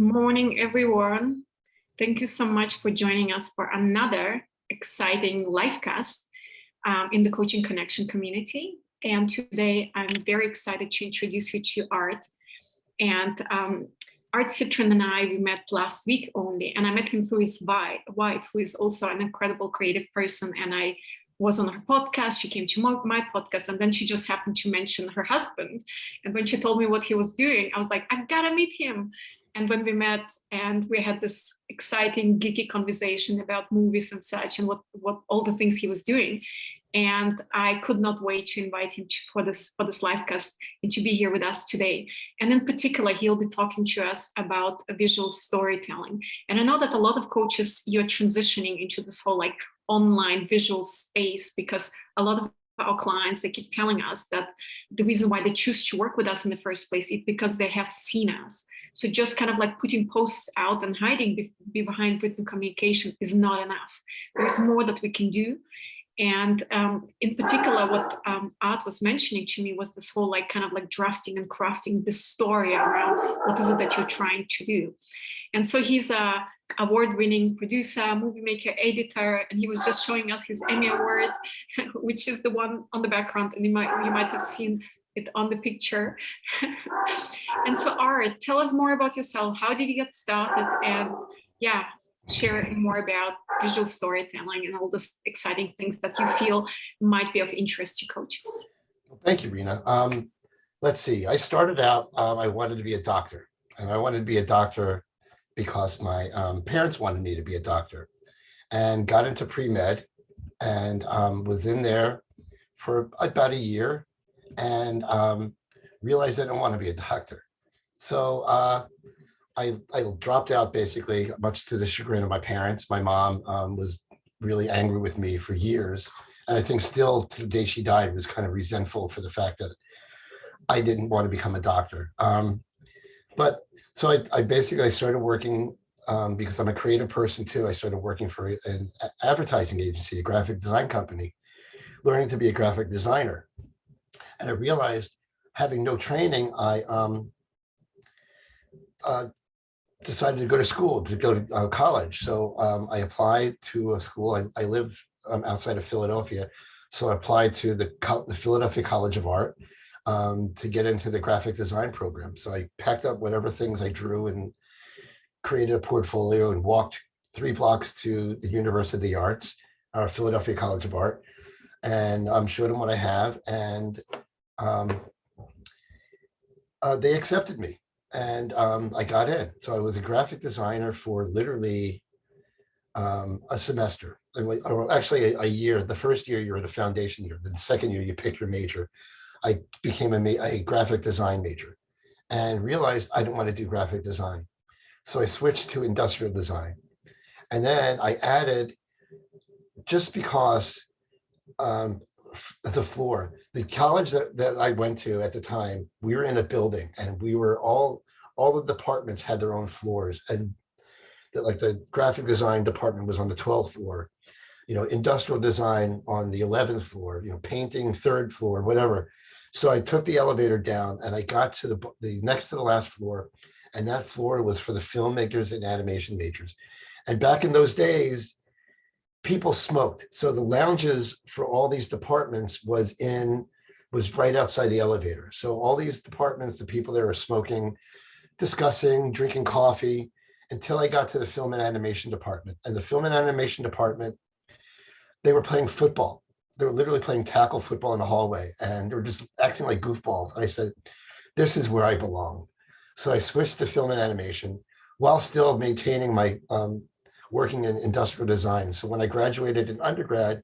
morning, everyone. Thank you so much for joining us for another exciting livecast in the Coaching Connection community. And today I'm very excited to introduce you to Art. And Art Citron and we met last week only, and I met him through his wife, who is also an incredible creative person. And I was on her podcast, she came to my podcast, and then she just happened to mention her husband. And when she told me what he was doing, I was like, I gotta meet him. And when we met and we had this exciting geeky conversation about movies and such, and what all the things he was doing. And I could not wait to invite him for this livecast and to be here with us today. And in particular, he'll be talking to us about visual storytelling. And I know that a lot of coaches, you're transitioning into this whole like online visual space, because a lot of our clients, they keep telling us that the reason why they choose to work with us in the first place is because they have seen us. So just kind of like putting posts out and hiding behind written communication is not enough. There's more that we can do. And in particular, what Art was mentioning to me was this whole like kind of like drafting and crafting the story around what is it that you're trying to do. And so he's a award-winning producer, movie maker, editor, and he was just showing us his Emmy Award, which is the one on the background, and you might have seen it on the picture. And so Art, tell us more about yourself. How did you get started? And yeah, share more about visual storytelling and all those exciting things that you feel might be of interest to coaches. Well, thank you, Rena. Let's see. I started out, I wanted to be a doctor, and I wanted to be a doctor because my parents wanted me to be a doctor, and got into pre-med and was in there for about a year and realized I didn't want to be a doctor. So I dropped out basically, much to the chagrin of my parents. My mom was really angry with me for years. And I think still to the day she died was kind of resentful for the fact that I didn't want to become a doctor. But so I basically started working because I'm a creative person too. I started working for an advertising agency, a graphic design company, learning to be a graphic designer. And I realized, having no training, I decided to go to school, to go to college. So I applied to a school. I live outside of Philadelphia. So I applied to the Philadelphia College of Art to get into the graphic design program. So I packed up whatever things I drew and created a portfolio and walked 3 blocks to the University of the Arts, Philadelphia College of Art, and showed them what I have. And they accepted me. And I got in. So I was a graphic designer for literally a semester, or actually a year. The first year you're in a foundation year. The second year you pick your major. I became a graphic design major and realized I didn't want to do graphic design. So I switched to industrial design. And then I added, just because the floor, the college that I went to at the time, we were in a building, and we were all the departments had their own floors, and like the graphic design department was on the 12th floor, industrial design on the 11th floor, painting 3rd floor, whatever. So I took the elevator down and I got to the next to the last floor, and that floor was for the filmmakers and animation majors. And back in those days, people smoked. So the lounges for all these departments was right outside the elevator. So all these departments, the people there were smoking, discussing, drinking coffee, until I got to the film and animation department. And the film and animation department, they were playing football. They were literally playing tackle football in the hallway, and they were just acting like goofballs. And I said, this is where I belong. So I switched to film and animation while still maintaining my working in industrial design. So when I graduated in undergrad,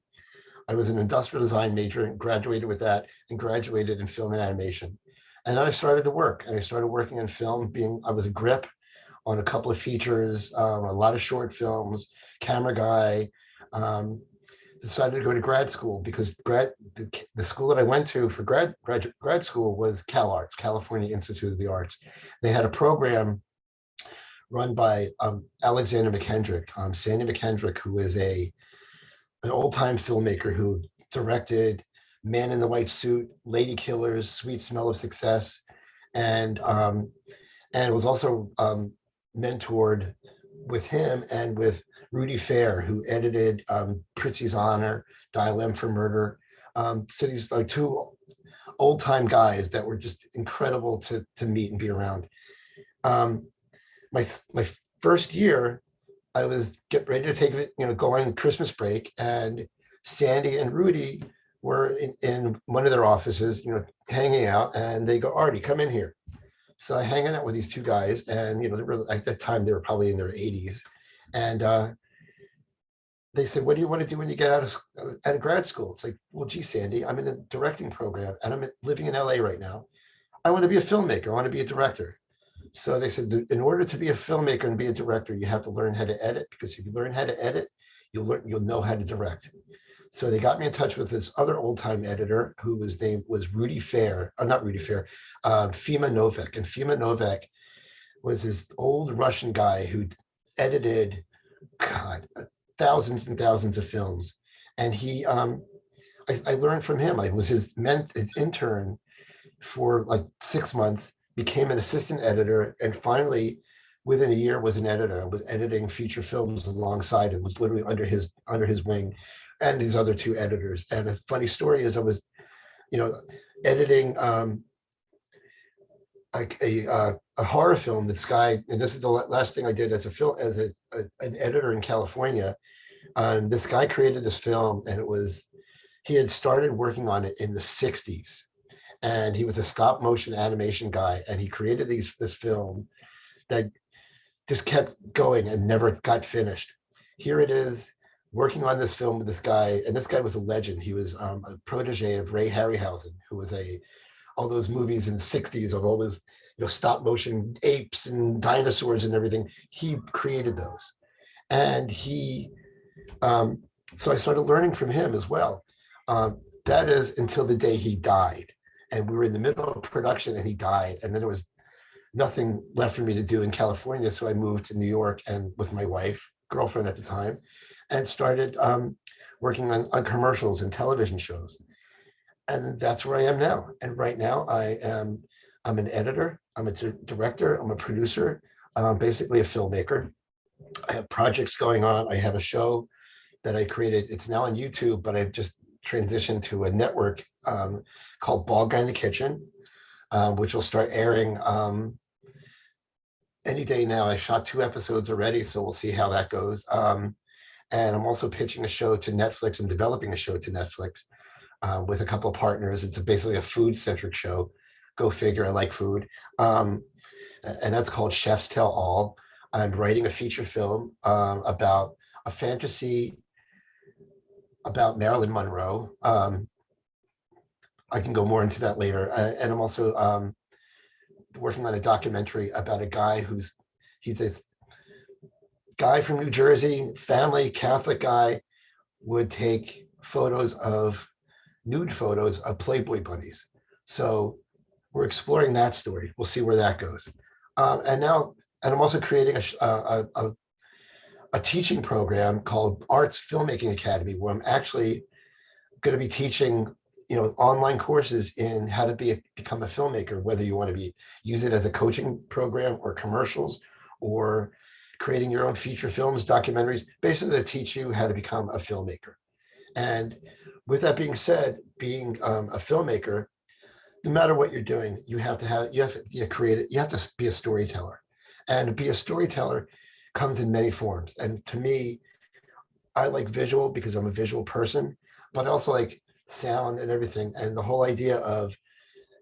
I was an industrial design major and graduated with that, and graduated in film and animation. And then I started to work, and I started working in film. I was a grip on a couple of features, a lot of short films, camera guy. Decided to go to grad school because the school that I went to for grad school was CalArts, California Institute of the Arts. They had a program run by Alexander McKendrick, Sandy McKendrick, who is an old-time filmmaker who directed Man in the White Suit, Lady Killers, Sweet Smell of Success, and was also mentored with him and with Rudy Fair, who edited Pritzi's Honor, Dial M for Murder. So these are two old time guys that were just incredible to meet and be around. My first year, I was getting ready to take it, go on Christmas break, and Sandy and Rudy were in one of their offices, hanging out, and they go, "Artie, come in here." So I hanging out with these two guys, and they were, at that time they were probably in their 80s, and they said, "What do you want to do when you get out of grad school?" It's like, "Well, gee, Sandy, I'm in a directing program, and I'm living in LA right now. I want to be a filmmaker. I want to be a director." So they said, in order to be a filmmaker and be a director, you have to learn how to edit, because if you learn how to edit, you'll know how to direct. So they got me in touch with this other old time editor whose name was Rudy Fair, not Rudy Fair, Fima Novak. And Fima Novak was this old Russian guy who edited, God, thousands and thousands of films. And I learned from him. I was his intern for like 6 months, became an assistant editor, and finally within a year was an editor. I was editing feature films alongside him, was literally under his wing, and these other two editors. And a funny story is I was, editing like a horror film. This guy, and this is the last thing I did as an editor in California. This guy created this film, and he had started working on it in the 60s. And he was a stop motion animation guy, and he created this film that just kept going and never got finished. Here it is, working on this film with this guy, and this guy was a legend. He was a protege of Ray Harryhausen, who was all those movies in the 60s of all those stop motion apes and dinosaurs and everything. He created those, and so I started learning from him as well. That is until the day he died. And we were in the middle of production, and he died. And then there was nothing left for me to do in California. So I moved to New York, and with my girlfriend at the time, and started working on commercials and television shows. And that's where I am now. And right now I'm an editor, I'm a director, I'm a producer, basically a filmmaker. I have projects going on. I have a show that I created. It's now on YouTube, but I've just transitioned to a network called Bald Guy in the Kitchen, which will start airing any day now. I shot 2 episodes already, so we'll see how that goes. And I'm also pitching a show to Netflix. I'm developing a show to Netflix with a couple of partners. It's basically a food-centric show. Go figure, I like food. And that's called Chefs Tell All. I'm writing a feature film about a fantasy about Marilyn Monroe. I can go more into that later. And I'm also working on a documentary about a guy he's this guy from New Jersey, family, Catholic guy, would take nude photos of Playboy bunnies. So we're exploring that story. We'll see where that goes. And I'm also creating a teaching program called Arts Filmmaking Academy, where I'm actually going to be teaching, online courses in how to become a filmmaker, whether you want to use it as a coaching program or commercials or creating your own feature films, documentaries, basically to teach you how to become a filmmaker. And with that being said, being a filmmaker, no matter what you're doing, you have to be a storyteller. And to be a storyteller comes in many forms. And to me, I like visual because I'm a visual person, but I also like sound and everything. And the whole idea of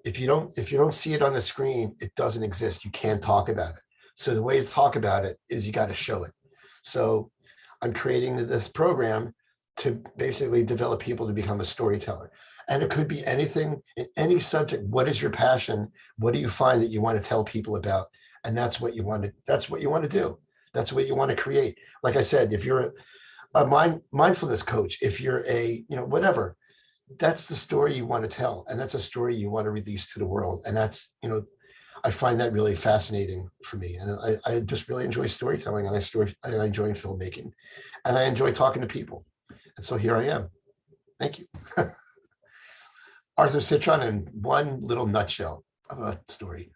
if you don't see it on the screen, it doesn't exist. You can't talk about it. So the way to talk about it is you got to show it. So I'm creating this program to basically develop people to become a storyteller. And it could be anything, in any subject. What is your passion? What do you find that you want to tell people about? And that's what you want to do. That's what you want to create. Like I said, if you're a mindfulness coach, if you're whatever, that's the story you want to tell. And that's a story you want to release to the world. And that's, I find that really fascinating for me. And I just really enjoy storytelling, and I enjoy filmmaking, and I enjoy talking to people. And so here I am. Thank you. Arthur Citron in one little nutshell of a story.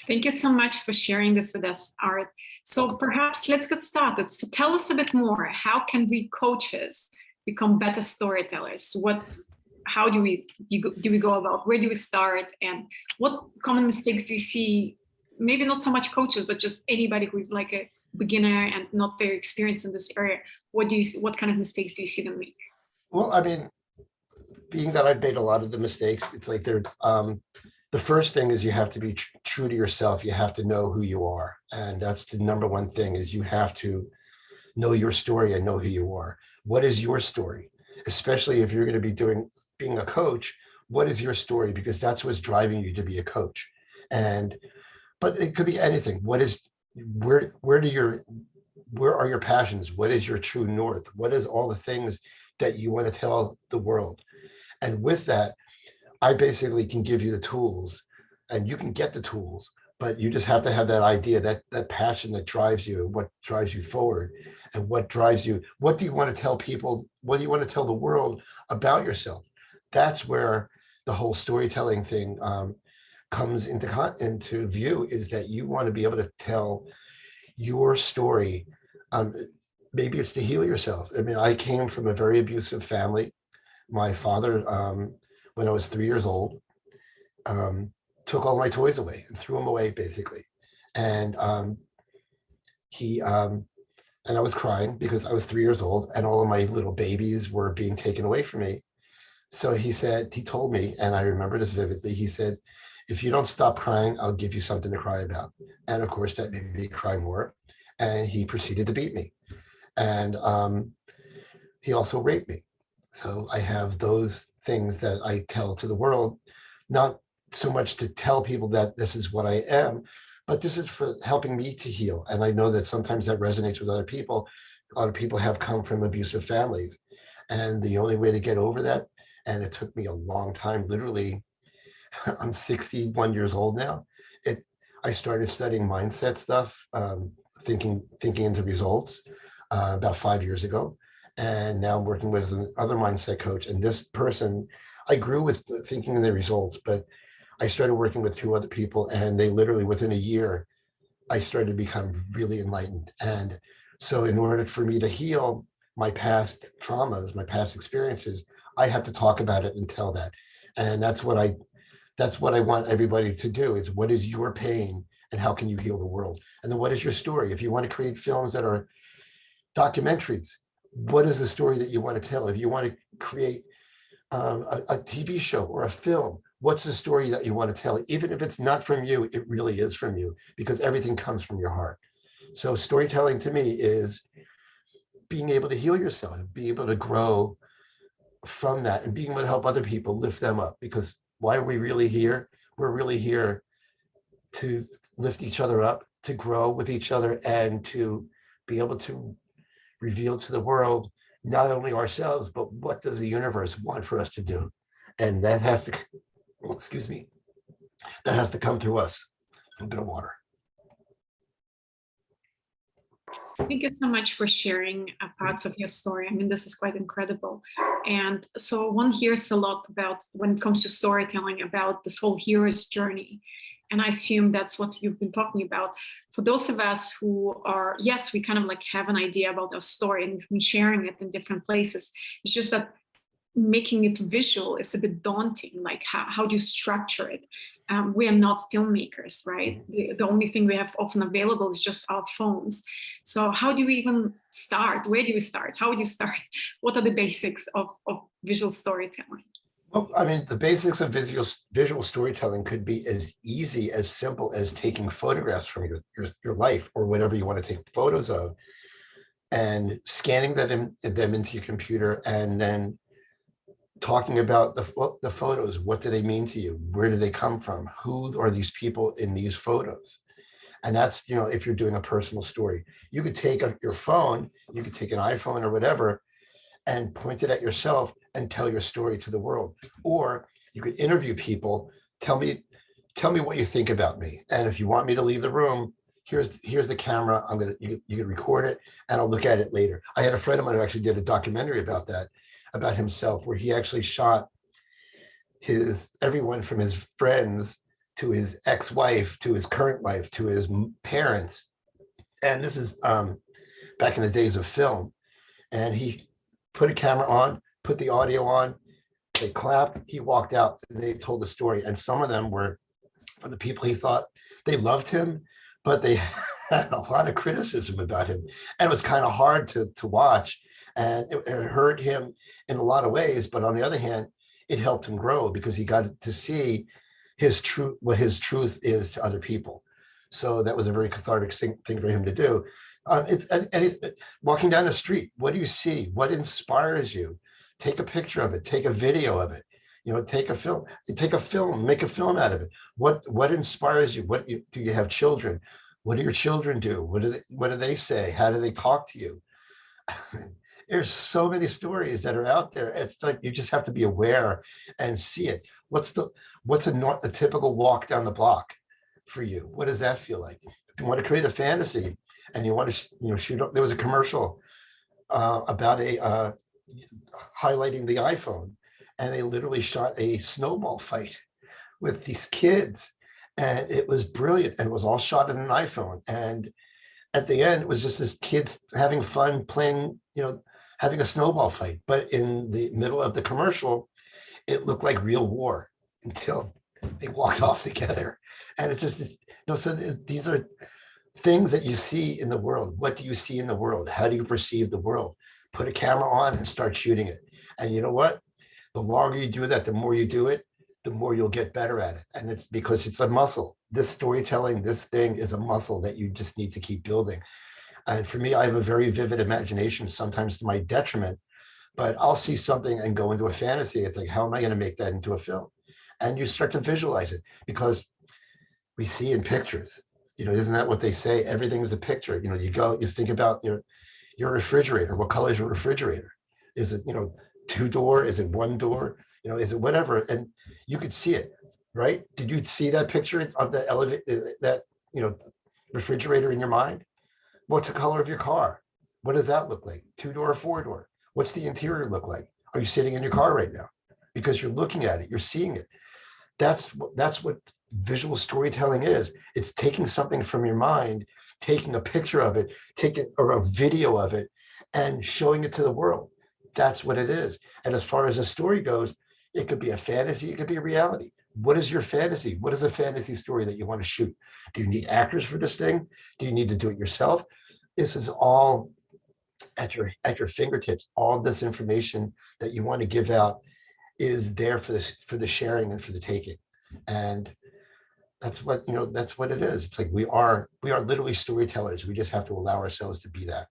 Thank you so much for sharing this with us, Art. So perhaps let's get started. So tell us a bit more. How can we coaches become better storytellers? How do we go about? Where do we start? And what common mistakes do you see? Maybe not so much coaches, but just anybody who is like a beginner and not very experienced in this area. What kind of mistakes do you see them make? Well, I mean, being that I've made a lot of the mistakes, it's like the first thing is you have to be true to yourself. You have to know who you are. And that's the number one thing, is you have to know your story and know who you are. What is your story? Especially if you're going to be being a coach, what is your story? Because that's what's driving you to be a coach. But it could be anything. Where are your passions? What is your true north? What is all the things that you want to tell the world? And with that, I basically can give you the tools, and you can get the tools, but you just have to have that idea, that passion that drives you, what drives you forward, and what drives you. What do you want to tell people? What do you want to tell the world about yourself? That's where the whole storytelling thing comes into view, is that you want to be able to tell your story. Maybe it's to heal yourself. I mean, I came from a very abusive family. My father, when I was 3 years old, took all my toys away and threw them away, basically. And and I was crying because I was 3 years old and all of my little babies were being taken away from me. So he told me, and I remember this vividly, he said, if you don't stop crying, I'll give you something to cry about. And of course, that made me cry more. And he proceeded to beat me. And he also raped me. So I have those things that I tell to the world, not so much to tell people that this is what I am, but this is for helping me to heal. And I know that sometimes that resonates with other people. A lot of people have come from abusive families. And the only way to get over that, and it took me a long time, literally, I'm 61 years old now. I started studying mindset stuff, thinking into results about 5 years ago. And now I'm working with another mindset coach. And this person, I grew with thinking in the results, but I started working with 2 other people, and they literally within a year, I started to become really enlightened. And so in order for me to heal my past traumas, my past experiences, I have to talk about it and tell that. And that's what I want everybody to do, is what is your pain and how can you heal the world? And then what is your story? If you want to create films that are documentaries, what is the story that you want to tell? If you want to create a TV show or a film, what's the story that you want to tell? Even if it's not from you, it really is from you, because everything comes from your heart. So storytelling to me is being able to heal yourself, be able to grow from that, and being able to help other people, lift them up. Because why are we really here? We're really here to lift each other up, to grow with each other, and to be able to reveal to the world not only ourselves, but what does the universe want for us to do. And that has to, excuse me, that has to come through us. A bit of water. Thank you so much for sharing parts of your story. I mean, this is quite incredible. And so one hears a lot about, when it comes to storytelling, about this whole hero's journey. And I assume that's what you've been talking about. For those of us who are, yes, we kind of like have an idea about our story and we've been sharing it in different places. It's just that making it visual is a bit daunting. Like how do you structure it? We are not filmmakers, right? The only thing we have often available is just our phones. So how do we even start? Where do we start? How do you start? What are the basics of visual storytelling? Well, I mean, the basics of visual storytelling could be as easy, as simple as taking photographs from your life, or whatever you want to take photos of, and scanning them into your computer, and then talking about the photos. What do they mean to you? Where do they come from? Who are these people in these photos? And that's, if you're doing a personal story, you could take your phone, you could take an iPhone or whatever, and point it at yourself and tell your story to the world. Or you could interview people. Tell me what you think about me. And if you want me to leave the room, here's the camera. You can record it and I'll look at it later. I had a friend of mine who actually did a documentary about that, about himself, where he actually shot everyone from his friends to his ex-wife, to his current wife, to his parents. And this is back in the days of film. And he put a camera on, put the audio on, they clapped, he walked out, and they told the story. And some of them were from the people he thought they loved him, but they had a lot of criticism about him. And it was kind of hard to watch. And it hurt him in a lot of ways. But on the other hand, it helped him grow because he got to see his truth, what his truth is to other people. So that was a very cathartic thing for him to do. Walking down the street, what do you see? What inspires you? Take a picture of it, take a video of it, take a film, make a film out of it. What inspires you? Do you have children? What do your children do? What do they say? How do they talk to you? There's so many stories that are out there. It's like you just have to be aware and see it. What's a typical walk down the block for you? What does that feel like? If you want to create a fantasy and you want to shoot up, there was a commercial about highlighting the iPhone, and they literally shot a snowball fight with these kids, and it was brilliant, and it was all shot in an iPhone. And at the end, it was just this kids having fun playing, having a snowball fight. But in the middle of the commercial, it looked like real war until they walked off together. And it's just, so these are things that you see in the world. What do you see in the world? How do you perceive the world? Put a camera on and start shooting it. And you know what? The longer you do that, the more you do it, the more you'll get better at it. And it's because it's a muscle. This storytelling, this thing is a muscle that you just need to keep building. And for me, I have a very vivid imagination, sometimes to my detriment, but I'll see something and go into a fantasy. It's like, how am I going to make that into a film? And you start to visualize it because we see in pictures, isn't that what they say? Everything is a picture. You think about your refrigerator. What color is your refrigerator? Is it, two-door? Is it one door? Is it whatever? And you could see it, right? Did you see that picture of the elevator, that, refrigerator in your mind? What's the color of your car? What does that look like? Two-door or four-door? What's the interior look like? Are you sitting in your car right now? Because you're looking at it, you're seeing it. That's what visual storytelling is. It's taking something from your mind, taking a picture of it, or a video of it, and showing it to the world. That's what it is. And as far as a story goes, it could be a fantasy, it could be a reality. What is your fantasy? What is a fantasy story that you want to shoot? Do you need actors for this thing? Do you need to do it yourself? This is all at your fingertips. All this information that you want to give out is there for the sharing and for the taking. And that's what it is. It's like we are literally storytellers. We just have to allow ourselves to be that.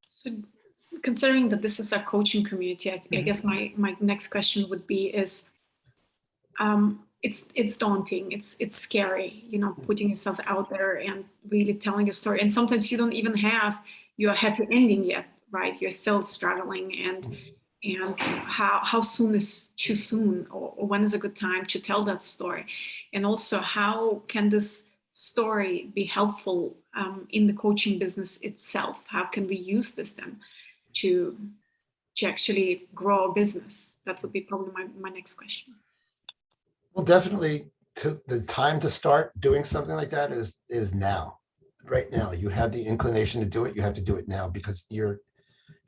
So considering that this is a coaching community, I guess my next question would be is, it's daunting, it's scary, putting yourself out there and really telling your story. And sometimes you don't even have your happy ending yet, right? You're still struggling, and how soon is too soon, or when is a good time to tell that story? And also, how can this story be helpful in the coaching business itself? How can we use this then to actually grow a business? That would be probably my next question. Well, definitely the time to start doing something like that is now. Right now, you have the inclination to do it. You have to do it now, because you're,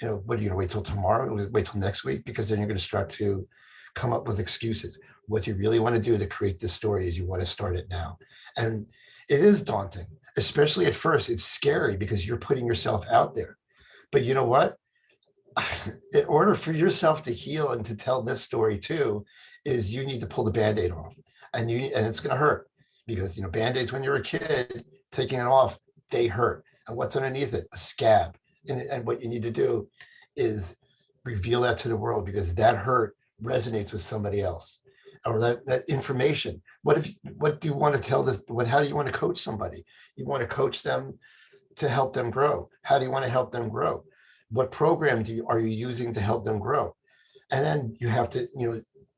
what are you going to wait till tomorrow? Wait till next week? Because then you're going to start to come up with excuses. What you really want to do to create this story is you want to start it now. And it is daunting, especially at first. It's scary because you're putting yourself out there. But you know what? In order for yourself to heal and to tell this story too, is you need to pull the Band-Aid off. And it's going to hurt, because Band-Aids, when you're a kid, taking it off, they hurt. And what's underneath it? A scab. And what you need to do is reveal that to the world, because that hurt resonates with somebody else, or that information. What do you want to tell this? How do you want to coach somebody? You want to coach them to help them grow. How do you want to help them grow? What program are you using to help them grow? And then you have to,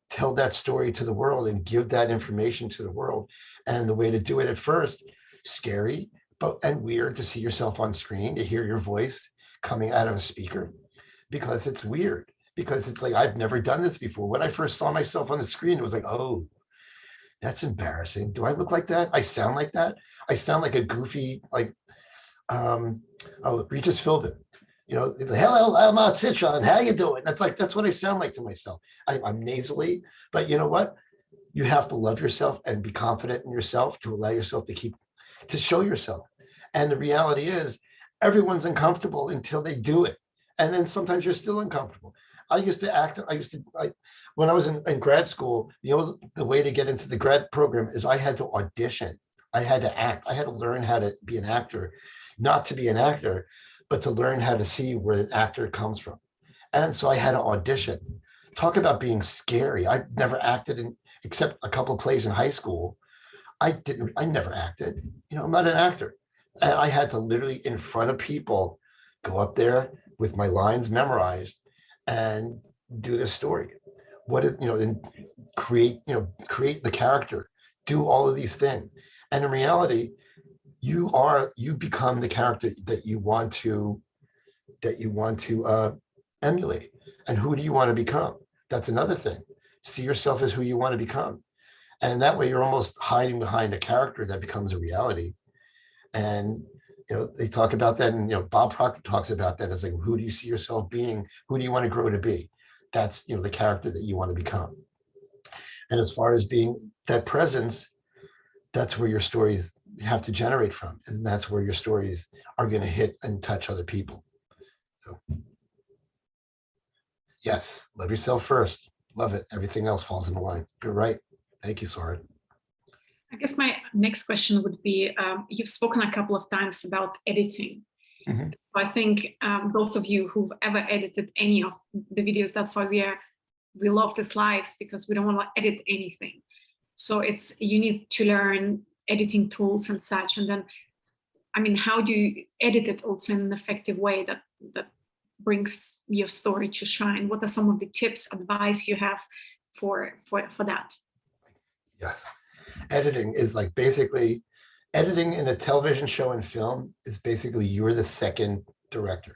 tell that story to the world and give that information to the world. And the way to do it at first, scary, and weird to see yourself on screen, to hear your voice coming out of a speaker, because it's weird, because it's like, I've never done this before. When I first saw myself on the screen, it was like, oh, that's embarrassing. Do I look like that? I sound like that? I sound like a goofy, like, oh, Regis Philbin. You know, hello, I'm Citron. How you doing? That's what I sound like to myself. I'm nasally, but you know what? You have to love yourself and be confident in yourself to allow yourself to show yourself. And the reality is, everyone's uncomfortable until they do it. And then sometimes you're still uncomfortable. I used to act, when I was in grad school, the way to get into the grad program is I had to audition. I had to act. I had to learn how to be an actor, not to be an actor, but to learn how to see where an actor comes from. And so I had to audition. Talk about being scary. I never acted except a couple of plays in high school. I never acted. You know, I'm not an actor. And I had to literally, in front of people, go up there with my lines memorized and do this story. And create the character, do all of these things. And in reality, you become the character that you want to emulate. And who do you want to become? That's another thing. See yourself as who you want to become. And that way you're almost hiding behind a character that becomes a reality. And they talk about that, and Bob Proctor talks about that as like, who do you see yourself being? Who do you want to grow to be? That's the character that you want to become. And as far as being that presence, that's where your stories have to generate from, and that's where your stories are going to hit and touch other people. So yes, love yourself first. Love it. Everything else falls into line. You're right. Thank you, Sora. I guess my next question would be, you've spoken a couple of times about editing. Mm-hmm. I think those of you who've ever edited any of the videos, that's why we love these lives, because we don't want to edit anything. So you need to learn editing tools and such. And then, I mean, how do you edit it also in an effective way that brings your story to shine? What are some of the tips, advice you have for that? Yes. Editing is like basically editing in a television show and film is basically you're the second director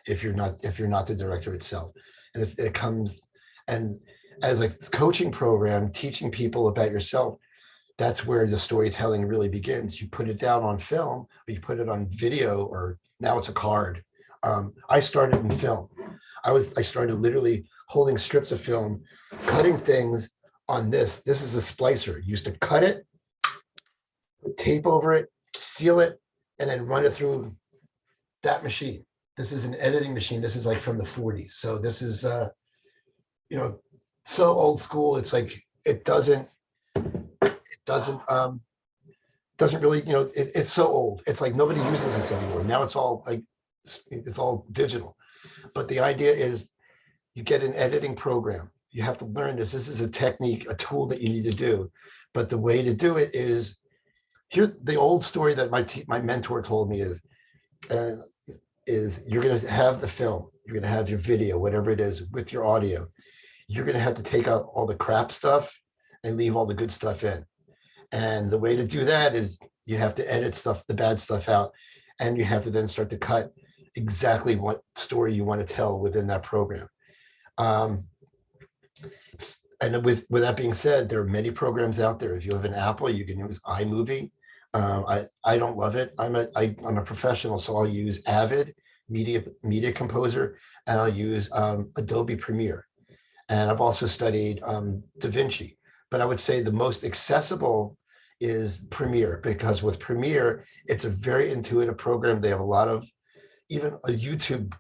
if you're not the director itself. And it comes, and as a coaching program, teaching people about yourself, that's where the storytelling really begins. You put it down on film, or you put it on video, or now it's a card. I started in film. I started literally holding strips of film, cutting things on this. This is a splicer. You used to cut it, tape over it, seal it, and then run it through that machine. This is an editing machine. This is like from the 40s. So this is, so old school. It's like, it doesn't really, it's so old. It's like nobody uses this anymore. Now it's all digital. But the idea is you get an editing program. You have to learn this. This is a technique, a tool that you need to do. But the way to do it is, here's the old story that my mentor told me is you're going to have the film, you're going to have your video, whatever it is, with your audio. You're going to have to take out all the crap stuff and leave all the good stuff in. And the way to do that is you have to edit the bad stuff out, and you have to then start to cut exactly what story you want to tell within that program. And with that being said, there are many programs out there. If you have an Apple, you can use iMovie. I don't love it. I'm a professional, so I'll use Avid, Media Composer, and I'll use Adobe Premiere. And I've also studied DaVinci. But I would say the most accessible is Premiere, because with Premiere, it's a very intuitive program. They have a lot of even YouTube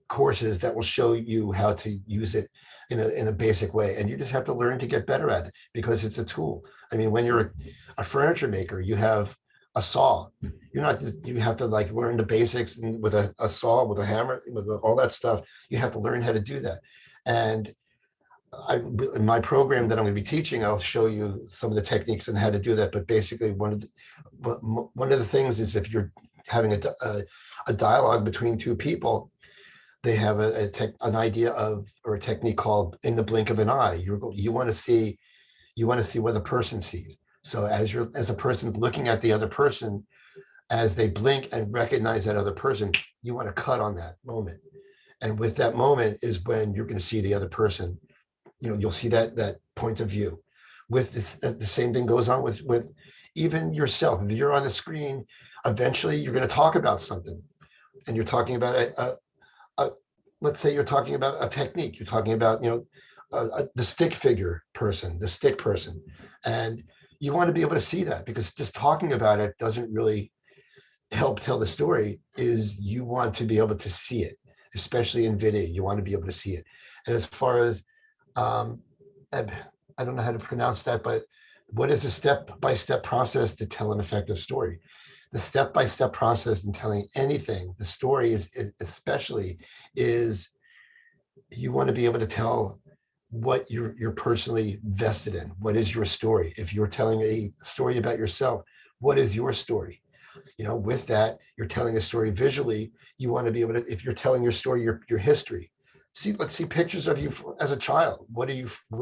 courses that will show you how to use it in a basic way. And you just have to learn to get better at it, because it's a tool. I mean, when you're a furniture maker, you have a saw. You have to like learn the basics, and with a saw, with a hammer, with all that stuff, you have to learn how to do that. And in my program that I'm going to be teaching, I'll show you some of the techniques and how to do that. But basically, one of the things is, if you're having a dialogue between two people, they have an idea of, or a technique called in the blink of an eye. You want to see what the person sees. So as a person looking at the other person, as they blink and recognize that other person, you want to cut on that moment. And with that moment is when you're going to see the other person. You'll see that point of view. With this, the same thing goes on with even yourself. If you're on the screen, eventually you're going to talk about something, and you're talking about a let's say you're talking about a technique. You're talking about the stick figure person, the stick person, and you want to be able to see that, because just talking about it doesn't really help tell the story. Is you want to be able to see it, especially in video. You want to be able to see it. And as far as I don't know how to pronounce that, but what is a step-by-step process to tell an effective story? The step-by-step process in telling anything, the story is especially, is you want to be able to tell what you're personally vested in. What is your story? If you're telling a story about yourself, what is your story? With that, you're telling a story visually. You want to be able to, if you're telling your story, your history. Let's see pictures of you as a child. Where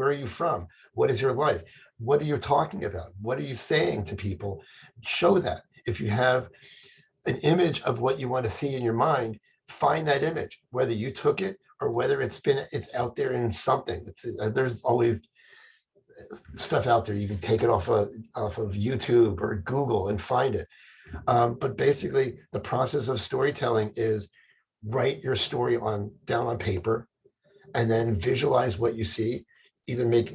are you from? What is your life? What are you talking about? What are you saying to people? Show that. If you have an image of what you want to see in your mind, find that image, whether you took it or whether it's out there in something. There's always stuff out there. You can take it off of YouTube or Google and find it. But basically, the process of storytelling is write your story down on paper, and then visualize what you see. Either make,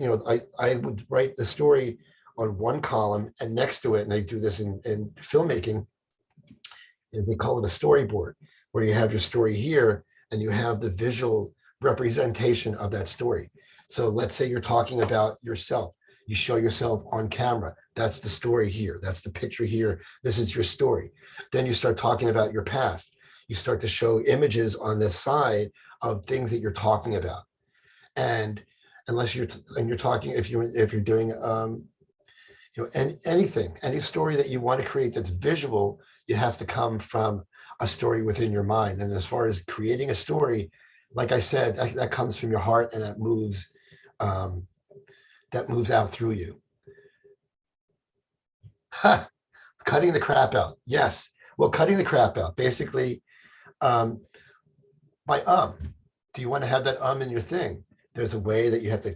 I would write the story on one column, and next to it, and I do this in filmmaking, is they call it a storyboard, where you have your story here and you have the visual representation of that story. So let's say you're talking about yourself. You show yourself on camera. That's the story here. That's the picture here. This is your story. Then you start talking about your past. You start to show images on the side of things that you're talking about. And unless you're talking, if you're doing anything, any story that you want to create that's visual, it has to come from a story within your mind. And as far as creating a story, like I said, that comes from your heart, and that moves out through you. Cutting the crap out. Yes. Well, cutting the crap out, basically, by do you want to have that in your thing? There's a way that you have to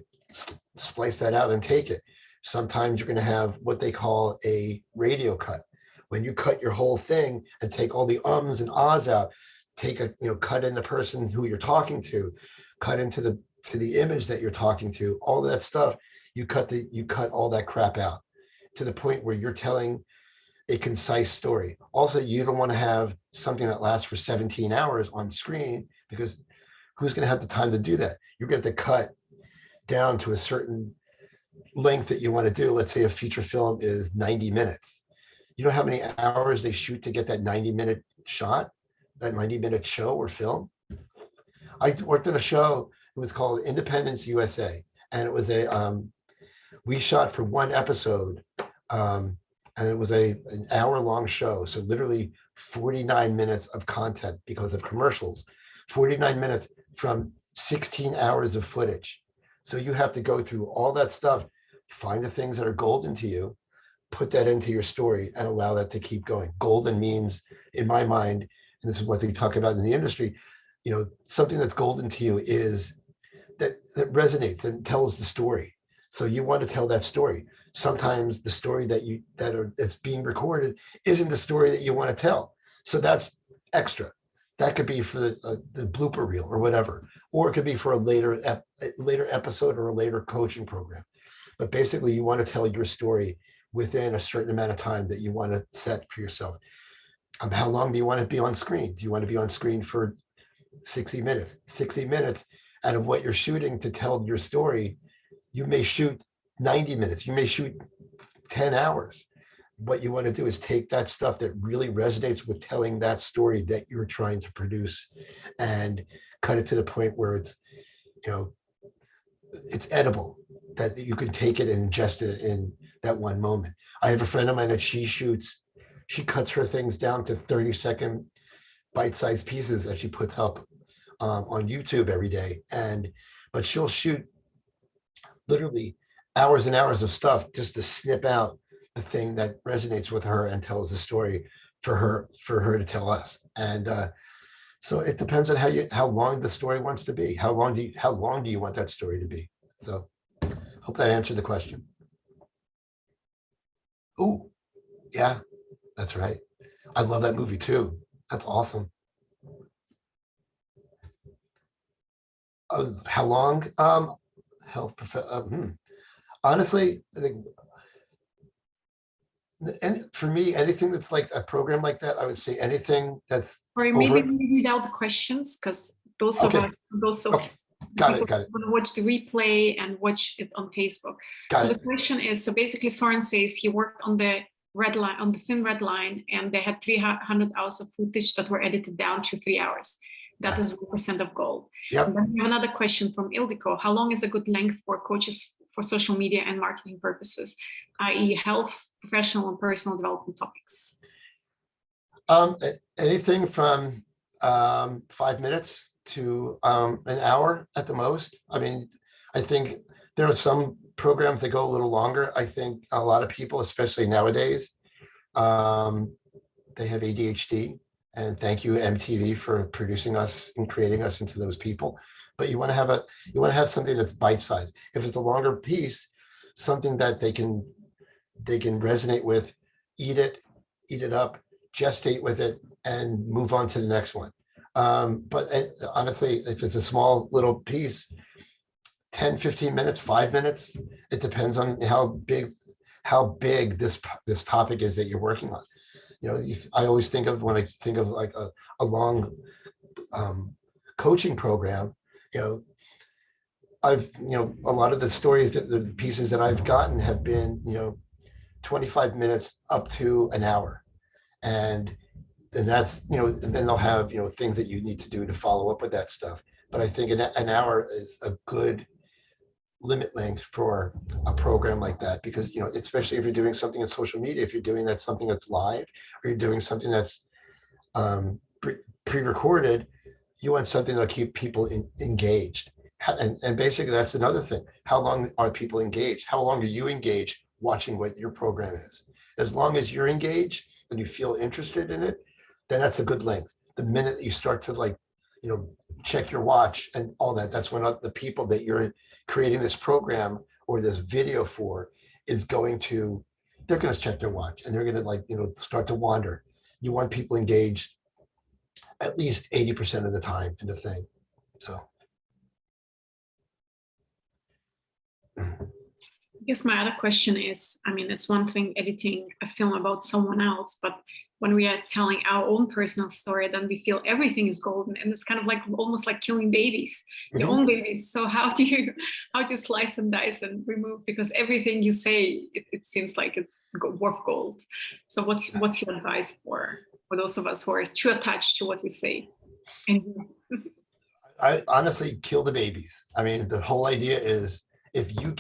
splice that out and take it. Sometimes you're going to have what they call a radio cut. When you cut your whole thing and take all the ums and ahs out, cut in the person who you're talking to, cut into the image that you're talking to, all of that stuff, you cut all that crap out to the point where you're telling a concise story. Also, you don't want to have something that lasts for 17 hours on screen, because who's going to have the time to do that? You're going to have to cut down to a certain length that you want to do. Let's say a feature film is 90 minutes. You know how many hours they shoot to get that 90-minute shot, that 90-minute show or film? I worked on a show. It was called Independence USA. And it was we shot for one episode, and it was an hour-long show. So literally 49 minutes of content because of commercials, 49 minutes from 16 hours of footage. So you have to go through all that stuff, find the things that are golden to you, put that into your story, and allow that to keep going. Golden means, in my mind, and this is what we talk about in the industry, something that's golden to you is that resonates and tells the story. So you want to tell that story. Sometimes the story that's being recorded isn't the story that you want to tell. So that's extra. That could be for the blooper reel or whatever, or it could be for a later episode or a later coaching program. But basically, you want to tell your story within a certain amount of time that you want to set for yourself. How long do you want to be on screen? Do you want to be on screen for 60 minutes? 60 minutes out of what you're shooting to tell your story, you may shoot 90 minutes. You may shoot 10 hours. What you want to do is take that stuff that really resonates with telling that story that you're trying to produce, and cut it to the point where it's edible, that you can take it and ingest it in that one moment. I have a friend of mine that she cuts her things down to 30-second bite-sized pieces that she puts up on YouTube every day. But she'll shoot literally hours and hours of stuff just to snip out the thing that resonates with her and tells the story for her to tell us. And So it depends on how long the story wants to be. How long do you want that story to be? So hope that answered the question. Oh, yeah, that's right. I love that movie too. That's awesome. How long? Honestly, I think, and for me, anything that's like a program like that, I would say anything that's Or maybe over. we read out the questions, because those of Okay, us, those of okay, got people it, got it, want to watch the replay and watch it on Facebook. got So the it. question is, so basically Soren says he worked on the red line, on the thin red line, and they had 300 hours of footage that were edited down to 3 hours. That is 1% of gold. Yep. And then we have another question from Ildiko. How long is a good length for coaches for social media and marketing purposes, i.e. health, professional and personal development topics? Anything from 5 minutes to an hour at the most. I mean, I think there are some programs that go a little longer. I think a lot of people, especially nowadays, they have ADHD. And thank you, MTV, for producing us and creating us into those people. But you want to have something that's bite-sized. If it's a longer piece, something that they can resonate with, eat it up, gestate with it, and move on to the next one. But honestly, if it's a small little piece, 10, 15 minutes, 5 minutes, it depends on how big this topic is that you're working on. You know, I always think of, when I think of like a long coaching program, you know, a lot of the stories, the pieces that I've gotten have been, 25 minutes up to an hour. And that's, and then they'll have, things that you need to do to follow up with that stuff. But I think an hour is a good limit length for a program like that, because, especially if you're doing something in social media, if you're doing something that's live, or you're doing something that's pre-recorded, you want something that'll keep people engaged. And basically that's another thing. How long are people engaged? How long are you engaged watching what your program is? As long as you're engaged and you feel interested in it, then that's a good length. The minute you start to check your watch and all that, that's when the people that you're creating this program or this video for they're going to check their watch, and they're going to start to wander. You want people engaged at least 80% of the time in the thing. So I guess my other question is, I mean, it's one thing editing a film about someone else, but when we are telling our own personal story, then we feel everything is golden, and it's kind of like almost like killing babies, your own babies. So how do you slice and dice and remove? Because everything you say, it seems like it's worth gold. So what's your advice for those of us who are too attached to what we say? I honestly kill the babies. I mean, the whole idea is, if you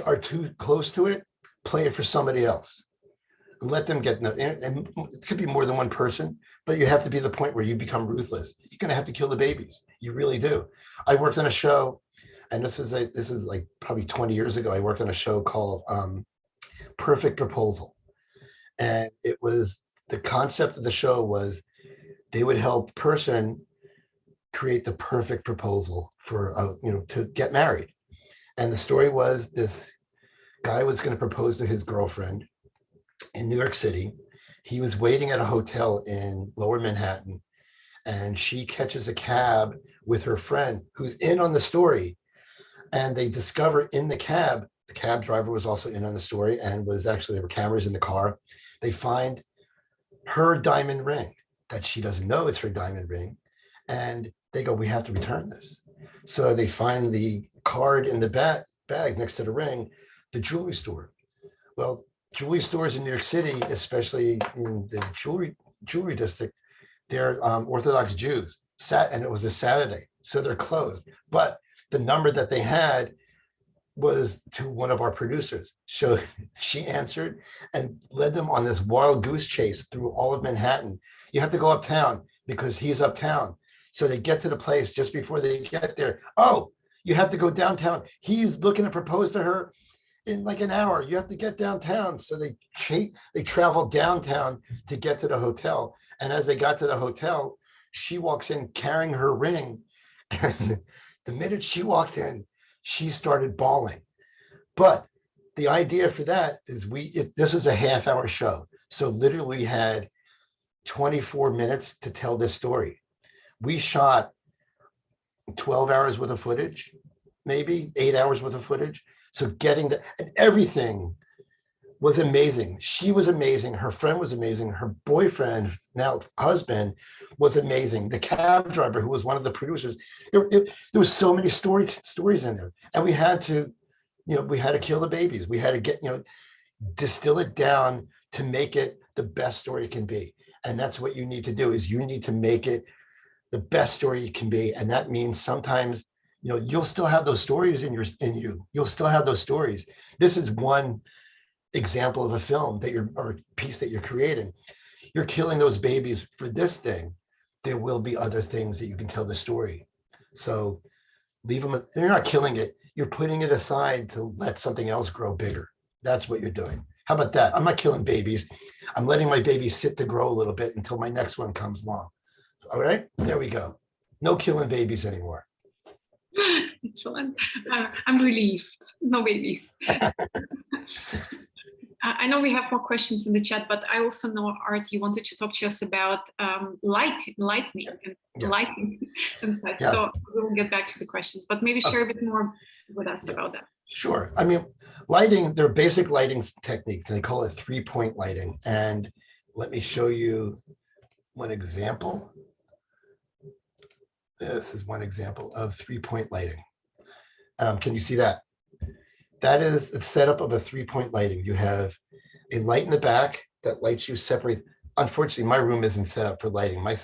are too close to it, play it for somebody else. Let them get, and it could be more than one person, but you have to be the point where you become ruthless. You're going to have to kill the babies. You really do. I worked on a show, and this is like probably 20 years ago. I worked on a show called Perfect Proposal. And it was, the concept of the show was they would help a person create the perfect proposal for, to get married. And the story was, this guy was going to propose to his girlfriend in New York City. He was waiting at a hotel in Lower Manhattan, and she catches a cab with her friend who's in on the story. And they discover in the cab driver was also in on the story, and there were cameras in the car. They find her diamond ring that she doesn't know it's her diamond ring. And they go, we have to return this. So they find the card in the bag next to the ring, the jewelry store. Well, jewelry stores in New York City, especially in the jewelry district, they're Orthodox Jews. And it was a Saturday, so they're closed. But the number that they had was to one of our producers. So she answered and led them on this wild goose chase through all of Manhattan. You have to go uptown because he's uptown. So they get to the place just before they get there. Oh, you have to go downtown. He's looking to propose to her in like an hour. You have to get downtown. So they travel downtown to get to the hotel. And as they got to the hotel, she walks in carrying her ring. And the minute she walked in, she started bawling. But the idea for that is this is a half-hour show. So literally we had 24 minutes to tell this story. We shot 12 hours worth of footage, maybe 8 hours worth of footage. So getting that, and everything was amazing. She was amazing. Her friend was amazing. Her boyfriend, now husband, was amazing. The cab driver, who was one of the producers, there was so many stories in there. And we had to kill the babies. We had to get, distill it down to make it the best story it can be. And that's what you need to do, is you need to make it the best story it can be. And that means sometimes, you'll still have those stories in you. You'll still have those stories. This is one example of a film or a piece that you're creating. You're killing those babies for this thing. There will be other things that you can tell the story. So leave them, you're not killing it. You're putting it aside to let something else grow bigger. That's what you're doing. How about that? I'm not killing babies. I'm letting my babies sit to grow a little bit until my next one comes along. All right, there we go. No killing babies anymore. Excellent. I'm relieved. No babies. I know we have more questions in the chat, but I also know, Art, you wanted to talk to us about lightning and such. Yeah. So we'll get back to the questions, but maybe share a bit more with us about that. Sure. I mean, lighting, they're basic lighting techniques, and they call it 3-point lighting. And let me show you one example. This is one example of 3-point lighting. Can you see that? That is a setup of a 3-point lighting. You have a light in the back that lights you separate. Unfortunately, my room isn't set up for lighting. Mine's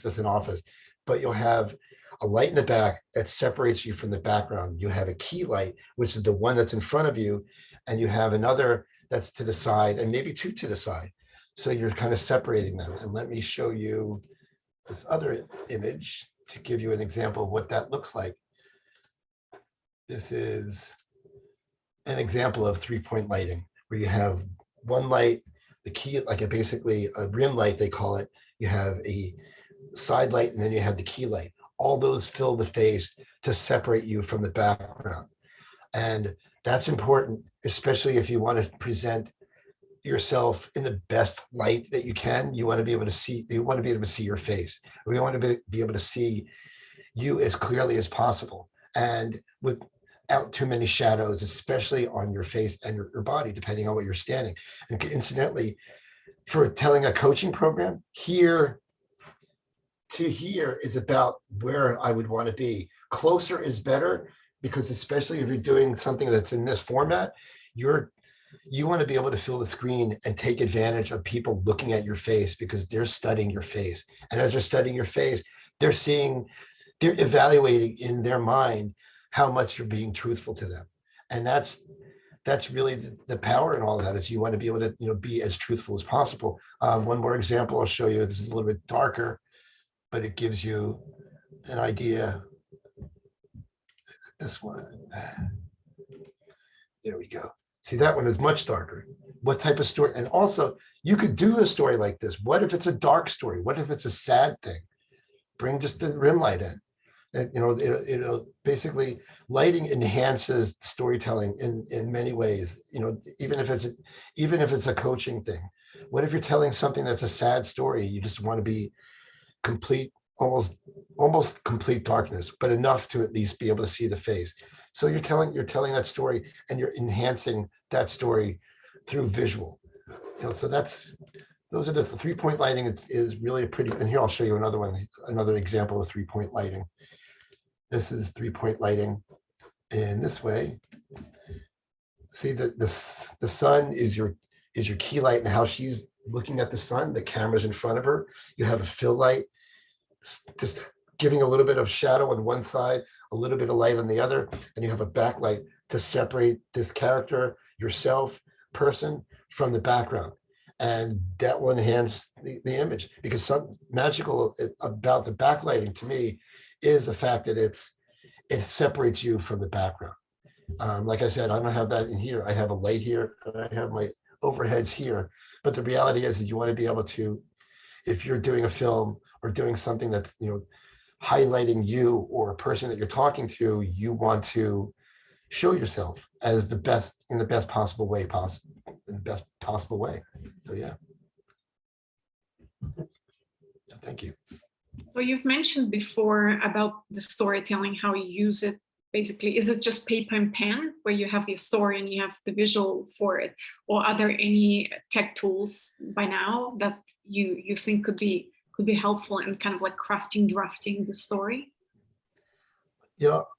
just an office, but you'll have a light in the back that separates you from the background. You have a key light, which is the one that's in front of you, and you have another that's to the side, and maybe two to the side. So you're kind of separating them. And let me show you this other image to give you an example of what that looks like. This is an example of 3-point lighting, where you have one light, the key, like basically a rim light, they call it. You have a side light, and then you have the key light. All those fill the face to separate you from the background. And that's important, especially if you want to present yourself in the best light that you can. You want to be able to see your face. We want to be able to see you as clearly as possible, and without too many shadows, especially on your face and your body, depending on what you're standing. And incidentally, for telling a coaching program, here to here is about where I would want to be. Closer is better, because especially if you're doing something that's in this format, you want to be able to fill the screen and take advantage of people looking at your face, because they're studying your face. And as they're studying your face, they're evaluating in their mind how much you're being truthful to them. And that's really the power in all of that, is you want to be able to be as truthful as possible. One more example I'll show you. This is a little bit darker, but it gives you an idea. This one. There we go. See, that one is much darker. What type of story? And also, you could do a story like this. What if it's a dark story? What if it's a sad thing? Bring just the rim light in. And, basically, lighting enhances storytelling in many ways. Even if it's a coaching thing. What if you're telling something that's a sad story? You just want to be complete, almost complete darkness, but enough to at least be able to see the face. So you're telling that story, and you're enhancing that story through visual. So those are the 3-point lighting. Is really a pretty. And here I'll show you another example of 3-point lighting. This is 3-point lighting in this way. See, the sun is your key light, and how she's looking at the sun. The camera's in front of her. You have a fill light, just giving a little bit of shadow on one side, a little bit of light on the other, and you have a backlight to separate this character, yourself, person, from the background. And that will enhance the image, because something magical about the backlighting to me is the fact that it separates you from the background. Like I said, I don't have that in here. I have a light here, and I have my overheads here. But the reality is that you want to be able to if you're doing a film or doing something that's, highlighting you or a person that you're talking to, you want to show yourself as the best in the best possible way So yeah. So thank you. So you've mentioned before about the storytelling, how you use it. Basically, is it just paper and pen where you have your story and you have the visual for it? Or are there any tech tools by now that you think could be helpful in kind of like drafting the story?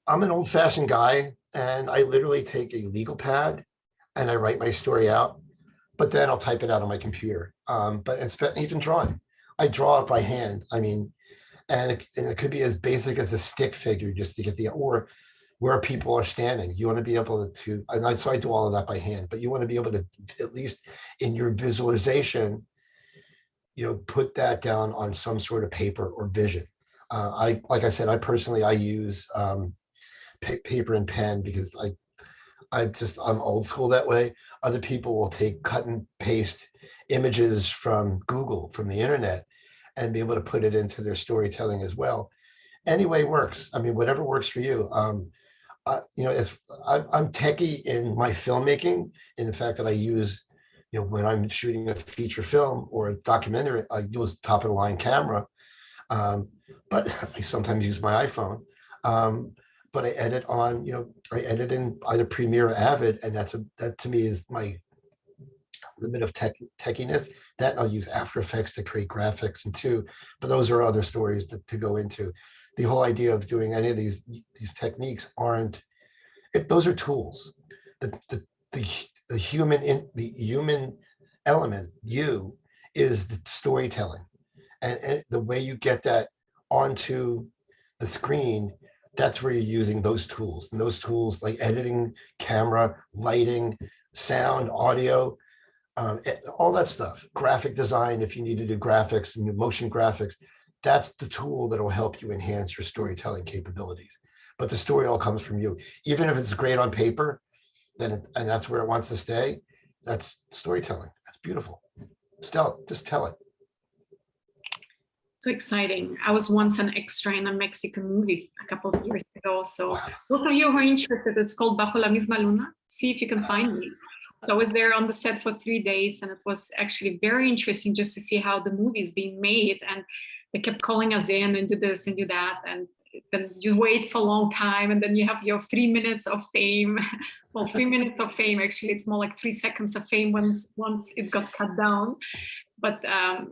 I'm an old-fashioned guy, and I literally take a legal pad and I write my story out, but then I'll type it out on my computer. But it's even drawing. I draw it by hand. I mean, and it could be as basic as a stick figure just to get or where people are standing. You want to be able to, and so I do all of that by hand, but you want to be able to, at least in your visualization, put that down on some sort of paper or vision. Like I said, I use paper and pen because I'm old school that way. Other people will take cut and paste images from Google, from the internet, and be able to put it into their storytelling as well. Any way works. I mean, whatever works for you. I'm techie in my filmmaking, in the fact that I use, when I'm shooting a feature film or a documentary, I use top of the line camera. But I sometimes use my iPhone. But I edit on, I edit in either Premiere or Avid, and that to me is my limit of techiness. That I'll use AfterEffects to create graphics but those are other stories to go into. The whole idea of doing any of these techniques those are tools. The human element, you, is the storytelling, and the way you get that onto the screen, that's where you're using those tools. And those tools like editing, camera, lighting, sound, audio, all that stuff, graphic design, if you need to do graphics, motion graphics, that's the tool that will help you enhance your storytelling capabilities. But the story all comes from you. Even if it's great on paper, and that's where it wants to stay, that's storytelling. That's beautiful. Just tell it. So exciting. I was once an extra in a Mexican movie a couple of years ago. So those of you who are interested, it's called Bajo la Misma Luna. See if you can find me. So I was there on the set for 3 days, and it was actually very interesting just to see how the movie is being made. And they kept calling us in and do this and do that. And then you wait for a long time, and then you have your 3 minutes of fame. Well, 3 minutes of fame, actually, it's more like 3 seconds of fame once it got cut down. But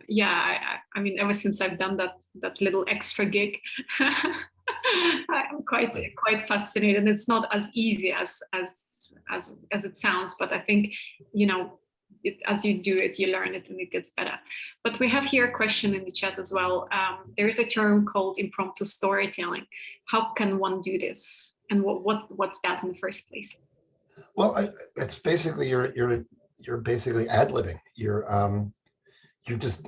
yeah, I mean, ever since I've done that little extra gig, I'm quite fascinated. And it's not as easy as it sounds, but I think, as you do it, you learn it and it gets better. But we have here a question in the chat as well. There is a term called impromptu storytelling. How can one do this? And what's that in the first place? Well, it's basically you're basically ad-libbing. You're just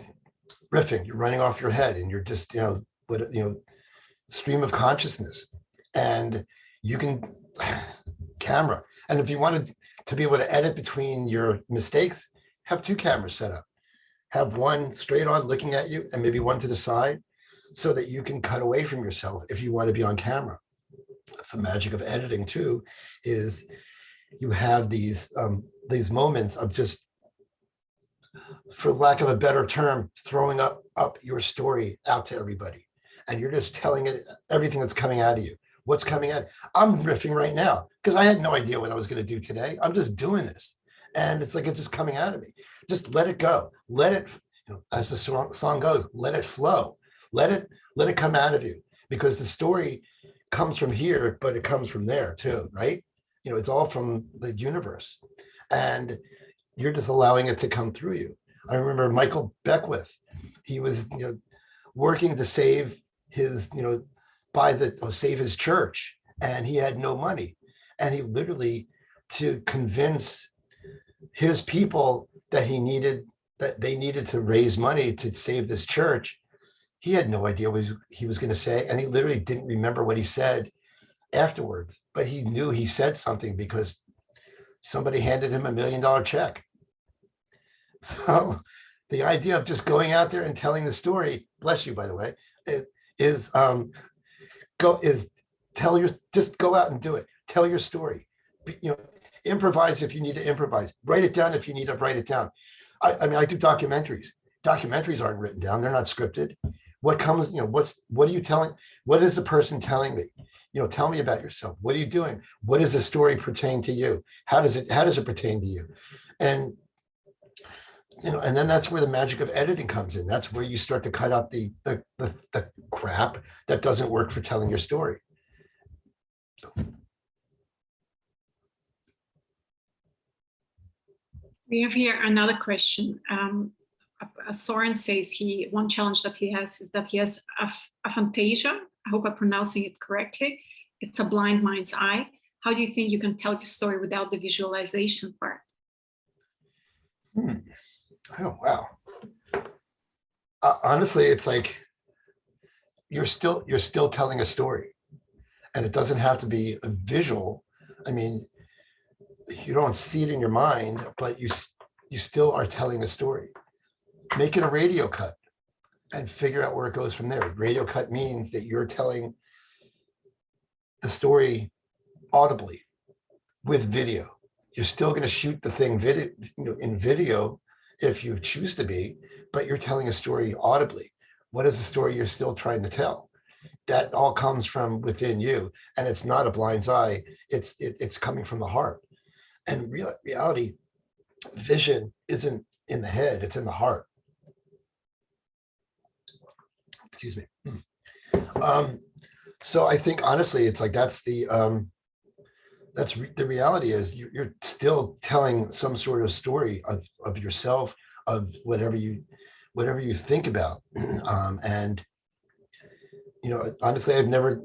riffing. You're running off your head, and you're just stream of consciousness, and you can camera. And if you wanted to be able to edit between your mistakes, have 2 cameras set up. Have one straight on looking at you and maybe one to the side, so that you can cut away from yourself if you want to be on camera. That's the magic of editing too, is you have these moments of just, for lack of a better term, throwing up your story out to everybody. And you're just telling it everything that's coming out of you. What's coming out? I'm riffing right now because I had no idea what I was going to do today. I'm just doing this. And it's like, it's just coming out of me. Just let it go. Let it, as the song goes, let it flow. Let it come out of you, because the story comes from here, but it comes from there too, right? It's all from the universe, and you're just allowing it to come through you. I remember Michael Beckwith. He was, working to save his, save his church, and he had no money, and he literally, to convince his people that they needed to raise money to save this church, he had no idea what he was going to say, and he literally didn't remember what he said afterwards, but he knew he said something because somebody handed him $1 million check. So the idea of just going out there and telling the story, bless you, by the way, is just go out and do it. Tell your story. Improvise if you need to improvise. Write it down if you need to write it down. I mean, I do documentaries. Documentaries aren't written down. They're not scripted. What comes, what are you telling? What is the person telling me? Tell me about yourself. What are you doing? What does the story pertain to you? How does it pertain to you? And, and then that's where the magic of editing comes in. That's where you start to cut out the crap that doesn't work for telling your story. We have here another question. Soren says one challenge that he has is that he has aphantasia. I hope I'm pronouncing it correctly. It's a blind mind's eye. How do you think you can tell your story without the visualization part? Oh, wow. Honestly, it's like you're still telling a story, and it doesn't have to be a visual. I mean, you don't see it in your mind, but you still are telling a story. Make it a radio cut and figure out where it goes from there. Radio cut means that you're telling the story audibly with video. You're still going to shoot the thing in video if you choose to be, but you're telling a story audibly. What is the story you're still trying to tell? That all comes from within you, and it's not a blind's eye. It's coming from the heart. And reality, vision isn't in the head, it's in the heart. Excuse me. So I think honestly, it's like that's the reality is you're still telling some sort of story of yourself, of whatever you think about. And honestly, I've never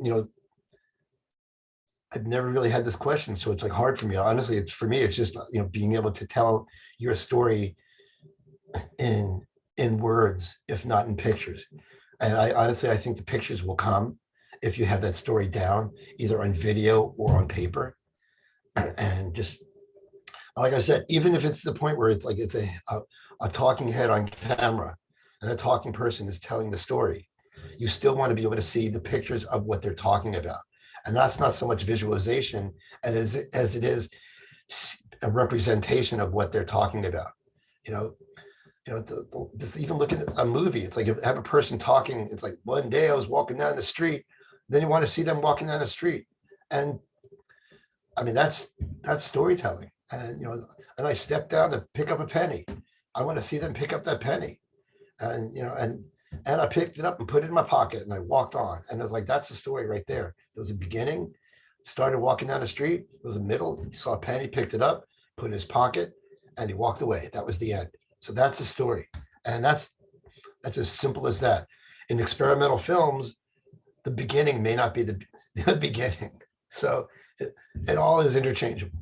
really had this question, so it's like hard for me. Honestly, for me, it's just being able to tell your story in words, if not in pictures. And I think the pictures will come if you have that story down, either on video or on paper. And just like I said, even if it's the point where it's like it's a talking head on camera and a talking person is telling the story, you still want to be able to see the pictures of what they're talking about. And that's not so much visualization as it is a representation of what they're talking about. Just even looking at a movie, it's like if you have a person talking, it's like one day I was walking down the street, then you want to see them walking down the street. And I mean, that's storytelling. And, and I stepped down to pick up a penny. I want to see them pick up that penny. And, and I picked it up and put it in my pocket and I walked on. And it was like, that's the story right there. There was a beginning, started walking down the street. It was a middle. He saw a penny, picked it up, put it in his pocket, and he walked away. That was the end. So that's the story. And that's as simple as that. In experimental films, the beginning may not be the beginning. So it all is interchangeable.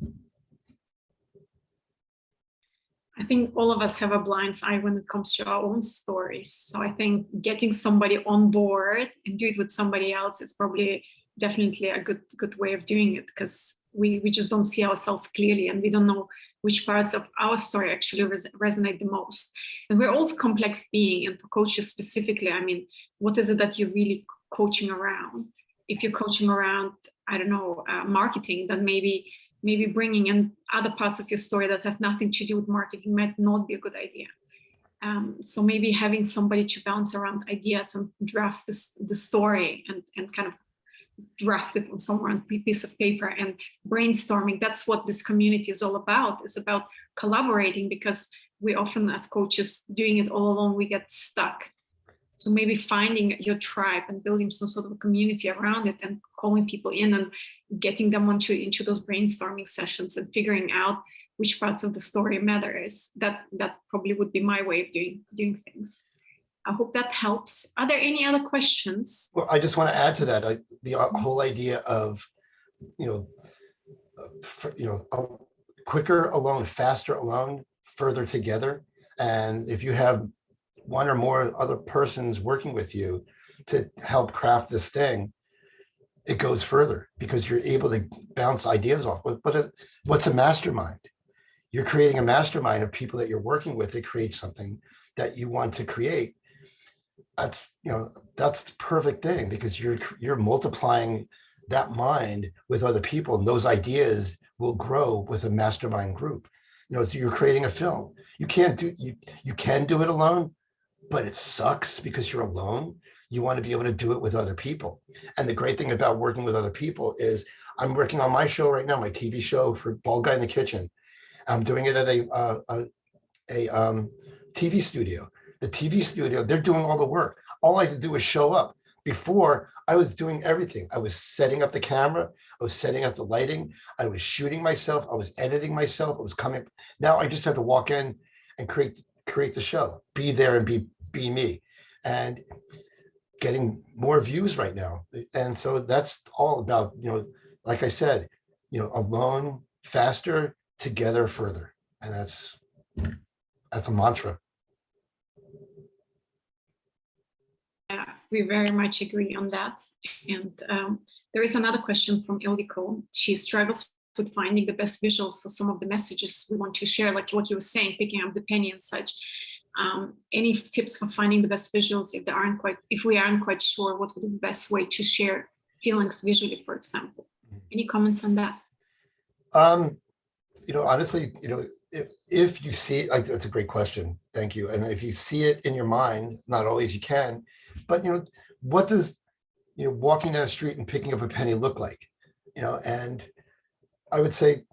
I think all of us have a blind eye when it comes to our own stories. So I think getting somebody on board and do it with somebody else is probably definitely a good way of doing it, because we just don't see ourselves clearly and we don't know which parts of our story actually resonate the most. And we're all complex being, and for coaches specifically, I mean, what is it that you're really coaching around? If you're coaching around, I don't know, marketing, then maybe bringing in other parts of your story that have nothing to do with marketing might not be a good idea. So maybe having somebody to bounce around ideas and draft the story and kind of draft it on somewhere on a piece of paper and brainstorming. That's what this community is all about. It's about collaborating, because we often as coaches doing it all alone, we get stuck. So maybe finding your tribe and building some sort of a community around it and calling people in and getting them into those brainstorming sessions and figuring out which parts of the story matters. That probably would be my way of doing things. I hope that helps. Are there any other questions? Well, I just want to add to that. The whole idea of, quicker alone, faster alone, further together. And if you have one or more other persons working with you to help craft this thing, it goes further because you're able to bounce ideas off. What's a mastermind? you're creating a mastermind of people that you're working with to create something that you want to create. That's, that's the perfect thing, because you're multiplying that mind with other people, and those ideas will grow with a mastermind group. So you're creating a film. You can't do you can do it alone, but it sucks because you're alone. You want to be able to do it with other people. And the great thing about working with other people is I'm working on my show right now, my TV show for Bald Guy in the Kitchen. I'm doing it at a TV studio. The TV studio, they're doing all the work. All I had to do was show up. Before, I was doing everything. I was setting up the camera. I was setting up the lighting. I was shooting myself. I was editing myself. I was coming. Now I just have to walk in and create the show, be there and be me, and getting more views right now. And so that's all about, like I said, alone faster, together further. And that's a mantra. Yeah, we very much agree on that. And there is another question from Ildiko. She struggles with finding the best visuals for some of the messages we want to share, like what you were saying, picking up the penny and such. Any tips for finding the best visuals if we aren't quite sure what would be the best way to share feelings visually, for example? Any comments on that? Honestly, if you see it, that's a great question. Thank you. And if you see it in your mind, not always you can, but what does walking down the street and picking up a penny look like? And I would say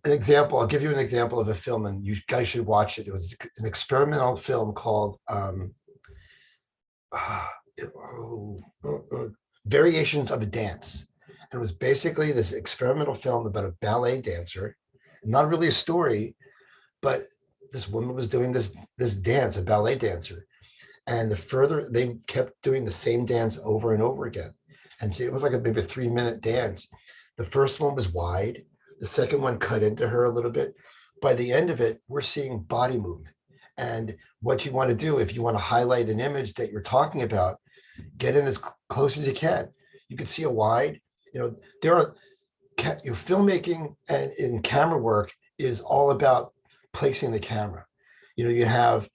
I'll give you an example of a film, and you guys should watch it. It was an experimental film called Variations of a Dance. And it was basically this experimental film about a ballet dancer, not really a story, but this woman was doing this dance, a ballet dancer. And the further they kept doing the same dance over and over again. And it was like maybe a 3-minute dance. The first one was wide. The second one cut into her a little bit. By the end of it, we're seeing body movement. And what you want to do, if you want to highlight an image that you're talking about, get in as close as you can. You can see a wide, there are filmmaking and in camera work is all about placing the camera. You have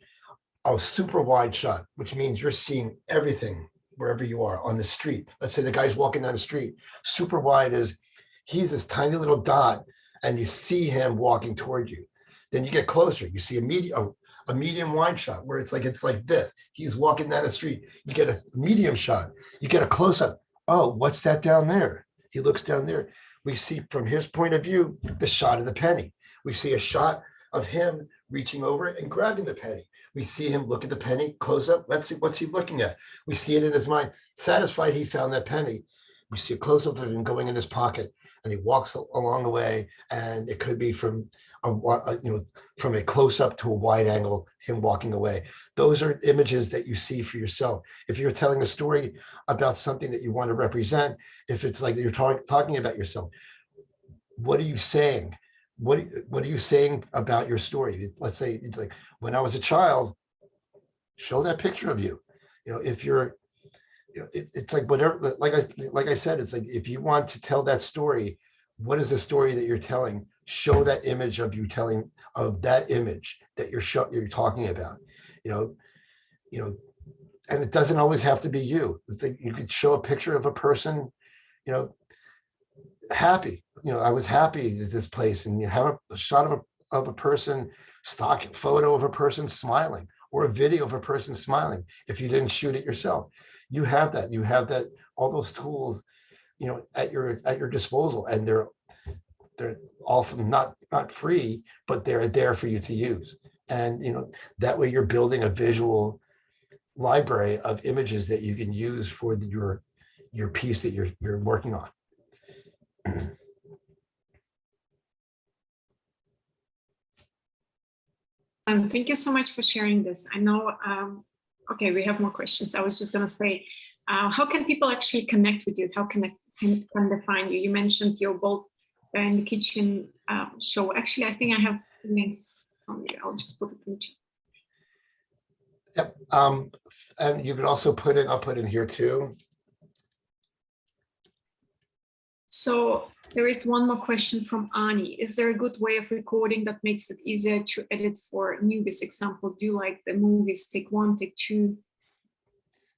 a super wide shot, which means you're seeing everything wherever you are on the street. Let's say the guy's walking down the street. Super wide is he's this tiny little dot and you see him walking toward you. Then you get closer, you see a medium wide shot where it's like this. He's walking down the street. You get a medium shot. You get a close up. Oh, what's that down there? He looks down there. We see from his point of view, the shot of the penny. We see a shot of him reaching over and grabbing the penny. We see him look at the penny, close up. Let's see, what's he looking at? We see it in his mind. Satisfied he found that penny. We see a close up of him going in his pocket, and he walks along the way. And it could be from from a close up to a wide angle, him walking away. Those are images that you see for yourself. If you're telling a story about something that you want to represent, if it's like you're talking about yourself, what are you saying? What are you saying about your story? Let's say it's like, when I was a child, show that picture of you. If you're, it's like whatever. Like I said, it's like if you want to tell that story, what is the story that you're telling? Show that image of you telling of that image that you're talking about. And it doesn't always have to be you. You could show a picture of a person, happy. I was happy at this place, and you have a shot of a person, stock photo of a person smiling, or a video of a person smiling. If you didn't shoot it yourself, you have that. All those tools, at your disposal, and they're often not free, but they're there for you to use. And that way you're building a visual library of images that you can use for your piece that you're working on. Thank you so much for sharing this. I know, okay, we have more questions. I was just going to say, how can people actually connect with you? How can they find you? You mentioned your Bald Guy in the Kitchen show. Actually, I think I have links from you. I'll just put it in chat. Yep. And you could also I'll put in here too. So there is one more question from Ani. Is there a good way of recording that makes it easier to edit for newbies? Example, do you like the movies, take one, take two?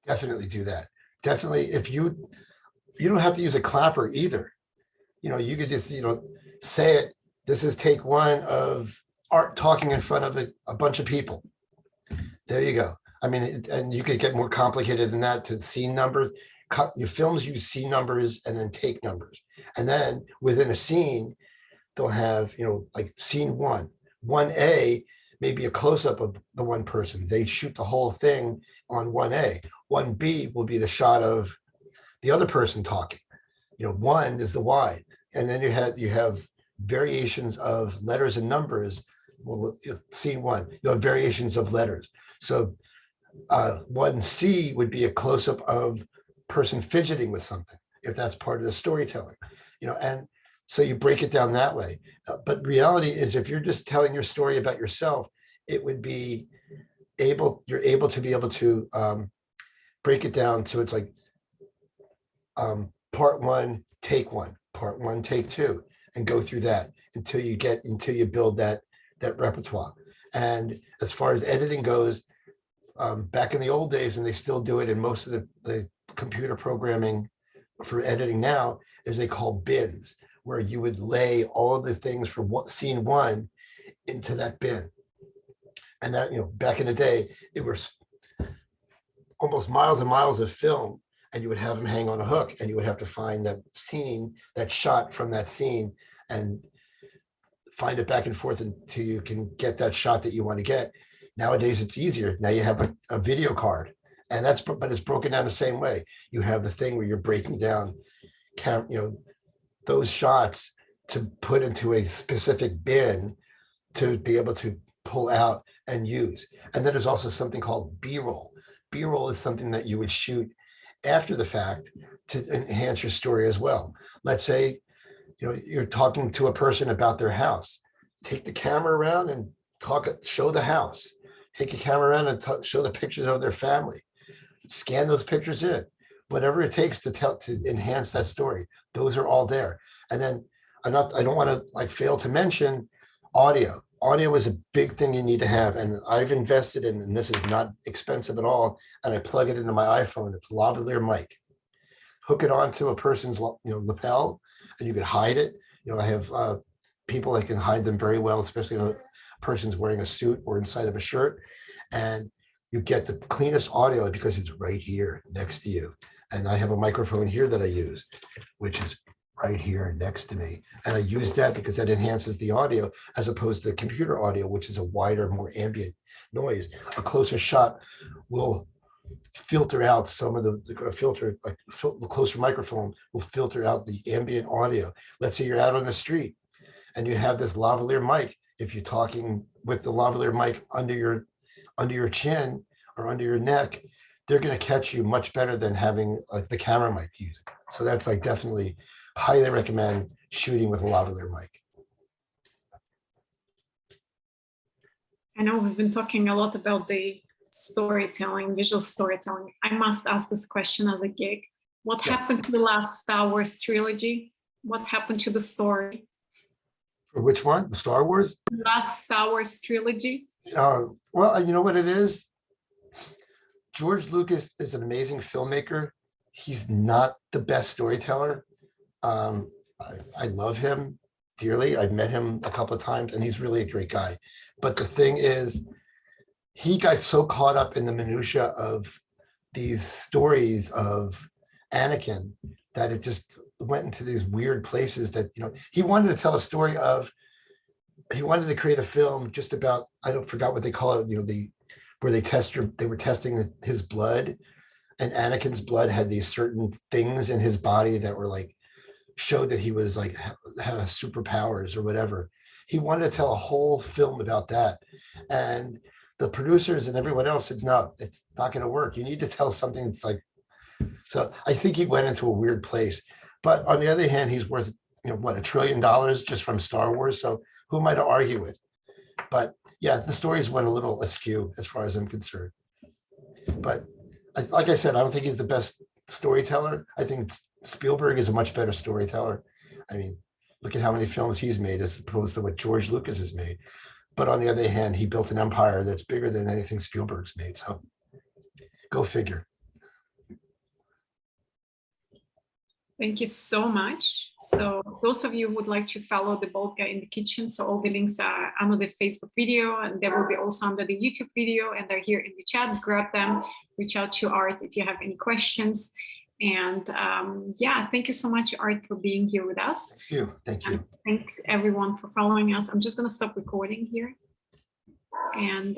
Definitely do that. Definitely, if you don't have to use a clapper either. You could just, say it. This is take one of Art talking in front of a bunch of people. There you go. I mean, and you could get more complicated than that to scene numbers. Your films use scene numbers and then take numbers. And then within a scene, they'll have, like scene 1A may be a close-up of the one person. They shoot the whole thing on 1A. 1B will be the shot of the other person talking. 1 is the wide. And then you have variations of letters and numbers. Well, scene 1, you have variations of letters. So 1C would be a close-up of person fidgeting with something, if that's part of the storytelling, and so you break it down that way. But reality is, if you're just telling your story about yourself, it would be you're able to break it down to it's like part 1, take 1, part 1, take 2, and go through that until you build that repertoire. And as far as editing goes, back in the old days, and they still do it in most of the computer programming for editing now, is they call bins, where you would lay all of the things from scene 1 into that bin. And that, back in the day, it was almost miles and miles of film, and you would have them hang on a hook, and you would have to find that scene, that shot from that scene, and find it back and forth until you can get that shot that you want to get. Nowadays, it's easier. Now you have a video card, and but it's broken down the same way. You have the thing where you're breaking down, those shots to put into a specific bin to be able to pull out and use. And then there's also something called B-roll. B-roll is something that you would shoot after the fact to enhance your story as well. Let's say, you're talking to a person about their house. Take the camera around and show the house. Take a camera around and show the pictures of their family. Scan those pictures in. Whatever it takes to enhance that story. Those are all there. And then I don't want to fail to mention audio. Audio is a big thing you need to have, and I've invested in, and this is not expensive at all, and I plug it into my iPhone. It's a lavalier mic. Hook it onto a person's lapel, and you can hide it. I have people that can hide them very well, especially when a person's wearing a suit or inside of a shirt, and you get the cleanest audio because it's right here next to you. And I have a microphone here that I use, which is right here next to me. And I use that because that enhances the audio as opposed to the computer audio, which is a wider, more ambient noise. A closer shot will filter out some of the closer microphone will filter out the ambient audio. Let's say you're out on the street and you have this lavalier mic. If you're talking with the lavalier mic under your chin or under your neck, they're going to catch you much better than having the camera mic used. So that's definitely highly recommend shooting with a lavalier mic. I know we've been talking a lot about the storytelling, visual storytelling. I must ask this question as a gig. What happened to the last Star Wars trilogy? What happened to the story? For which one? The Star Wars? The last Star Wars trilogy? Well, you know what it is? George Lucas is an amazing filmmaker. He's not the best storyteller. I love him dearly. I've met him a couple of times, and he's really a great guy. But the thing is, he got so caught up in the minutia of these stories of Anakin that it just went into these weird places that, he wanted to tell a story of, he wanted to create a film just about, forgot what they call it, where they were testing his blood, and Anakin's blood had these certain things in his body that were showed that he was had superpowers or whatever. He wanted to tell a whole film about that. And the producers and everyone else said, no, it's not going to work. You need to tell something that's so I think he went into a weird place. But on the other hand, he's worth, $1 trillion just from Star Wars. So who am I to argue with? But yeah, the stories went a little askew as far as I'm concerned. But like I said, I don't think he's the best storyteller. I think Spielberg is a much better storyteller. I mean, look at how many films he's made as opposed to what George Lucas has made. But on the other hand, he built an empire that's bigger than anything Spielberg's made. So go figure. Thank you so much. So those of you who would like to follow the Bald Guy in the Kitchen, so all the links are under the Facebook video, and they will be also under the YouTube video, and they're here in the chat. Grab them, reach out to Art if you have any questions. And yeah, thank you so much, Art, for being here with us. Thank you. Thank you. And thanks everyone for following us. I'm just going to stop recording here. And